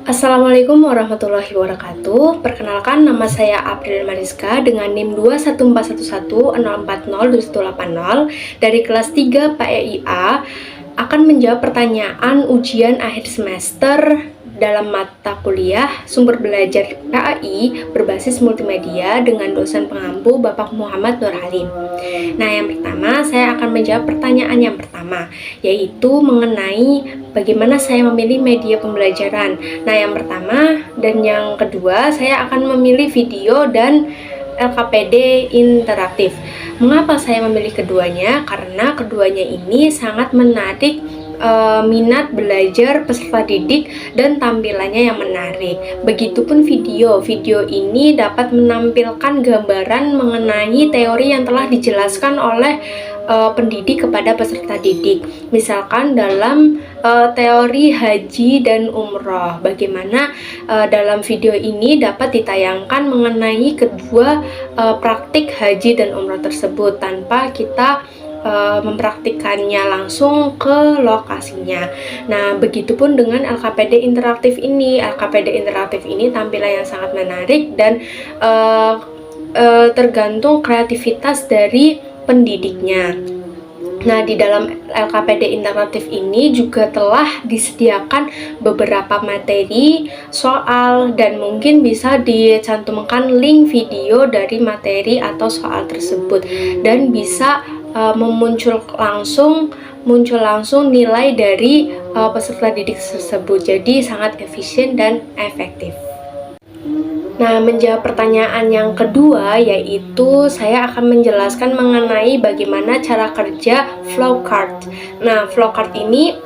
Assalamualaikum warahmatullahi wabarakatuh. Perkenalkan, nama saya April Mariska dengan NIM 21411040280 dari kelas 3 PEIA akan menjawab pertanyaan ujian akhir semester dalam mata kuliah sumber belajar PAI berbasis multimedia dengan dosen pengampu Bapak Muhammad Nur Halim. Nah, yang pertama saya akan menjawab pertanyaan yang pertama, yaitu mengenai bagaimana saya memilih media pembelajaran. Nah, yang pertama dan yang kedua saya akan memilih video dan LKPD interaktif. Mengapa saya memilih keduanya? Karena keduanya ini sangat menarik minat belajar peserta didik dan tampilannya yang menarik. Begitupun video ini dapat menampilkan gambaran mengenai teori yang telah dijelaskan oleh pendidik kepada peserta didik. Misalkan dalam teori haji dan umroh, bagaimana dalam video ini dapat ditayangkan mengenai kedua praktik haji dan umroh tersebut tanpa kita mempraktikkannya langsung ke lokasinya. Nah, begitupun dengan LKPD interaktif ini. LKPD interaktif ini tampilan yang sangat menarik dan tergantung kreativitas dari pendidiknya. Nah, di dalam LKPD interaktif ini juga telah disediakan beberapa materi, soal, dan mungkin bisa dicantumkan link video dari materi atau soal tersebut dan bisa muncul langsung nilai dari peserta didik tersebut. Jadi sangat efisien dan efektif. Nah, menjawab pertanyaan yang kedua, yaitu saya akan menjelaskan mengenai bagaimana cara kerja flowchart. Nah, flowchart ini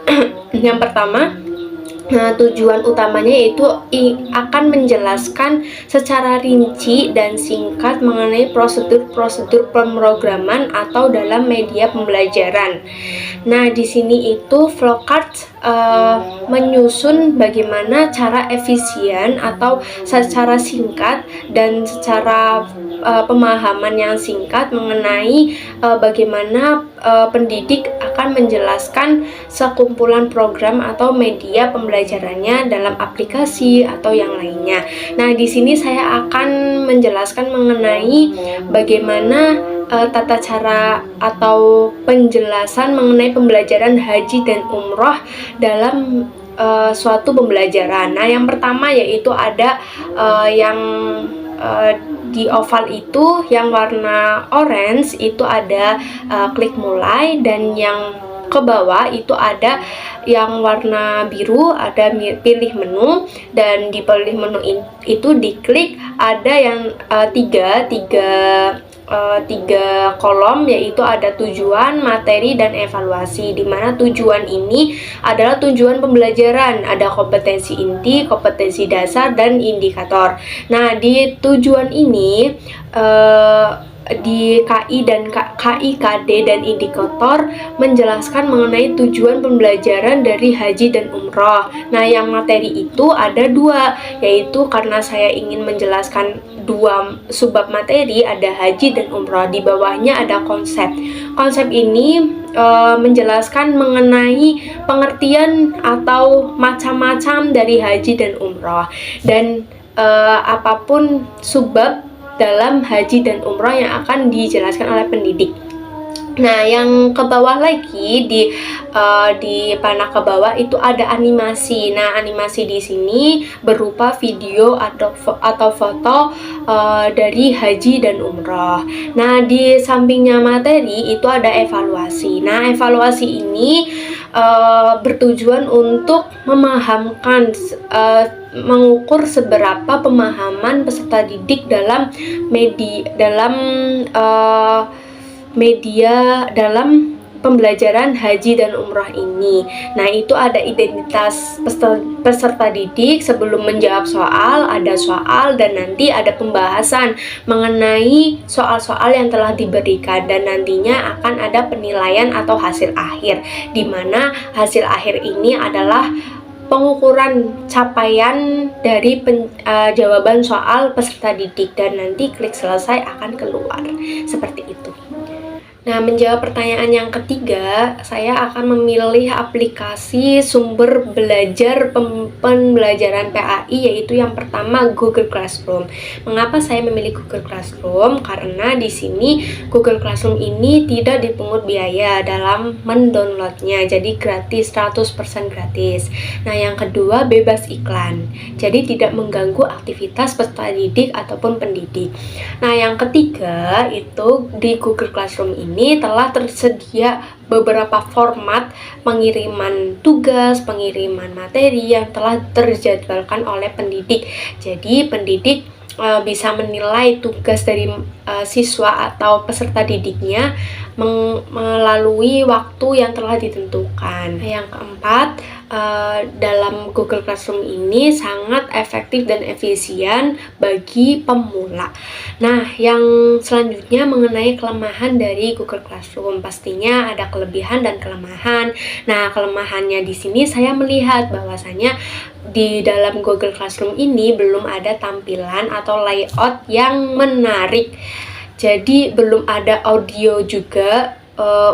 yang pertama, tujuan utamanya yaitu akan menjelaskan secara rinci dan singkat mengenai prosedur pemrograman atau dalam media pembelajaran. Nah, di sini itu flowchart menyusun bagaimana cara efisien atau secara singkat dan secara pemahaman yang singkat mengenai bagaimana pendidik akan menjelaskan sekumpulan program atau media pembelajarannya dalam aplikasi atau yang lainnya. Nah, di sini saya akan menjelaskan mengenai bagaimana tata cara atau penjelasan mengenai pembelajaran haji dan umroh dalam suatu pembelajaran. Nah, yang pertama yaitu ada yang di oval itu yang warna orange itu ada klik mulai, dan yang ke bawah itu ada yang warna biru ada pilih menu, dan di pilih menu itu diklik ada yang tiga kolom, yaitu ada tujuan, materi, dan evaluasi, di mana tujuan ini adalah tujuan pembelajaran, ada kompetensi inti, kompetensi dasar, dan indikator. Nah, di tujuan ini di KIKD dan indikator menjelaskan mengenai tujuan pembelajaran dari haji dan umroh. Nah, yang materi itu ada dua, yaitu karena saya ingin menjelaskan dua subbab materi, ada haji dan umroh. Di bawahnya ada konsep. Konsep ini menjelaskan mengenai pengertian atau macam-macam dari haji dan umroh, dan apapun subbab dalam haji dan umroh yang akan dijelaskan oleh pendidik. Nah, yang ke bawah lagi di panah ke bawah itu ada animasi. Nah, animasi di sini berupa video atau foto dari haji dan umroh. Nah, di sampingnya materi itu ada evaluasi. Nah, evaluasi ini bertujuan untuk memahamkan mengukur seberapa pemahaman peserta didik dalam media dalam pembelajaran haji dan umroh ini. Nah, itu ada identitas peserta didik sebelum menjawab soal, ada soal, dan nanti ada pembahasan mengenai soal-soal yang telah diberikan, dan nantinya akan ada penilaian atau hasil akhir, di mana hasil akhir ini adalah pengukuran capaian dari jawaban soal peserta didik, dan nanti klik selesai akan keluar seperti itu. Nah, menjawab pertanyaan yang ketiga, saya akan memilih aplikasi sumber belajar pembelajaran PAI, yaitu yang pertama Google Classroom. Mengapa saya memilih Google Classroom? Karena di sini Google Classroom ini tidak dipungut biaya dalam mendownloadnya, jadi gratis, 100% gratis. Nah, yang kedua bebas iklan, jadi tidak mengganggu aktivitas peserta didik ataupun pendidik. Nah, yang ketiga itu di Google Classroom ini telah tersedia beberapa format pengiriman tugas, pengiriman materi yang telah terjadwalkan oleh pendidik. Jadi, pendidik bisa menilai tugas dari siswa atau peserta didiknya melalui waktu yang telah ditentukan. Yang keempat, dalam Google Classroom ini sangat efektif dan efisien bagi pemula. Nah, yang selanjutnya mengenai kelemahan dari Google Classroom, pastinya ada kelebihan dan kelemahan. Nah, kelemahannya di sini saya melihat bahwasanya di dalam Google Classroom ini belum ada tampilan atau layout yang menarik. Jadi belum ada audio juga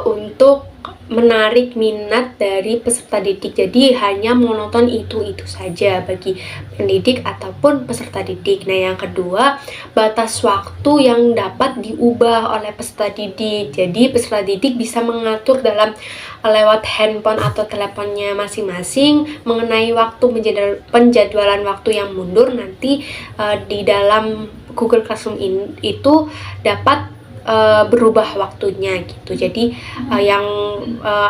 untuk menarik minat dari peserta didik. Jadi hanya monoton itu saja bagi pendidik ataupun peserta didik. Nah, yang kedua, batas waktu yang dapat diubah oleh peserta didik. Jadi peserta didik bisa mengatur dalam lewat handphone atau teleponnya masing-masing mengenai waktu penjadwalan waktu yang mundur. Nanti di dalam Google Classroom itu dapat berubah waktunya gitu. Jadi yang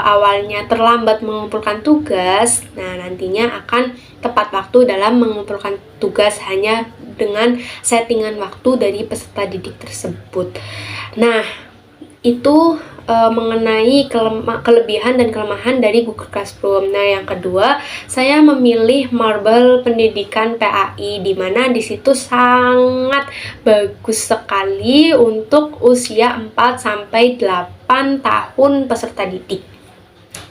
awalnya terlambat mengumpulkan tugas, nah nantinya akan tepat waktu dalam mengumpulkan tugas hanya dengan settingan waktu dari peserta didik tersebut. Nah, itu mengenai kelebihan dan kelemahan dari Google Classroom. Nah, yang kedua, saya memilih Marble Pendidikan PAI, di mana di situ sangat bagus sekali untuk usia 4 sampai 8 tahun peserta didik.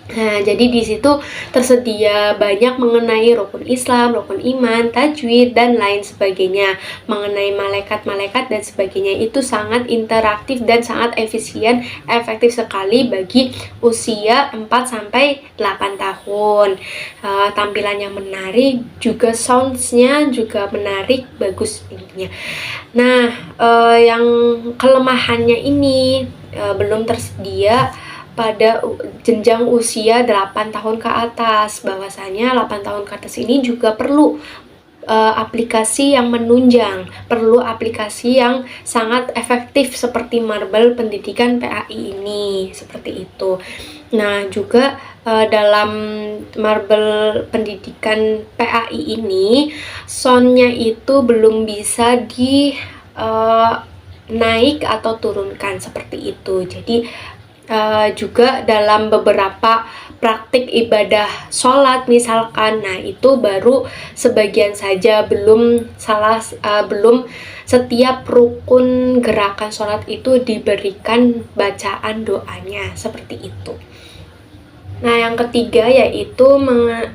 Nah, jadi di situ tersedia banyak mengenai rukun Islam, rukun iman, tajwid, dan lain sebagainya. Mengenai malaikat-malaikat dan sebagainya, itu sangat interaktif dan sangat efisien, efektif sekali bagi usia 4 sampai 8 tahun. Tampilan yang menarik, juga sounds-nya juga menarik, bagus intinya. Nah, yang kelemahannya ini belum tersedia pada jenjang usia 8 tahun ke atas. Bahwasanya 8 tahun ke atas ini juga perlu aplikasi yang menunjang, perlu aplikasi yang sangat efektif seperti Marble Pendidikan PAI ini, seperti itu. Nah, juga dalam Marble Pendidikan PAI ini soundnya itu belum bisa di naik atau turunkan seperti itu. Jadi juga dalam beberapa praktik ibadah sholat misalkan, nah itu baru sebagian saja, belum setiap rukun gerakan sholat itu diberikan bacaan doanya seperti itu. Nah, yang ketiga yaitu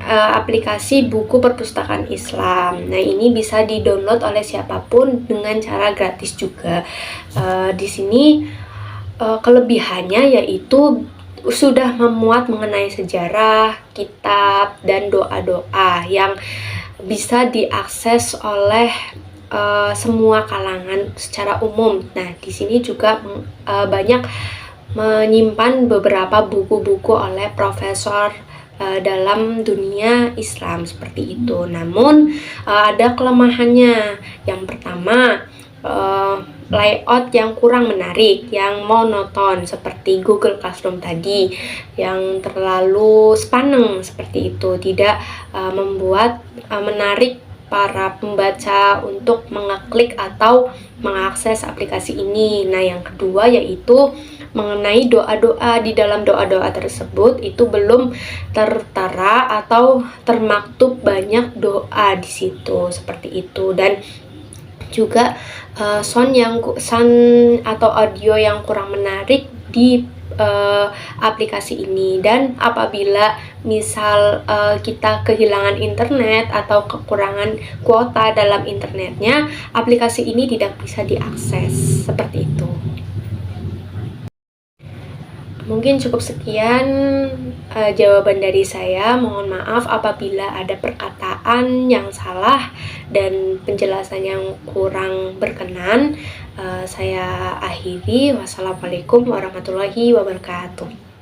aplikasi buku perpustakaan Islam. Nah, ini bisa di-download oleh siapapun dengan cara gratis juga. Di sini kelebihannya yaitu sudah memuat mengenai sejarah, kitab, dan doa-doa yang bisa diakses oleh semua kalangan secara umum. Nah, di sini juga banyak menyimpan beberapa buku-buku oleh profesor dalam dunia Islam seperti itu. Namun ada kelemahannya. Yang pertama, layout yang kurang menarik, yang monoton seperti Google Classroom tadi, yang terlalu sepaneng seperti itu, tidak membuat menarik para pembaca untuk mengeklik atau mengakses aplikasi ini. Nah, yang kedua yaitu mengenai doa-doa. Di dalam doa-doa tersebut itu belum tertera atau termaktub banyak doa di situ seperti itu, dan juga sound atau audio yang kurang menarik di aplikasi ini. Dan apabila misal kita kehilangan internet atau kekurangan kuota dalam internetnya, aplikasi ini tidak bisa diakses seperti itu. Mungkin cukup sekian jawaban dari saya. Mohon maaf apabila ada perkataan yang salah dan penjelasan yang kurang berkenan. Saya akhiri. Wassalamualaikum warahmatullahi wabarakatuh.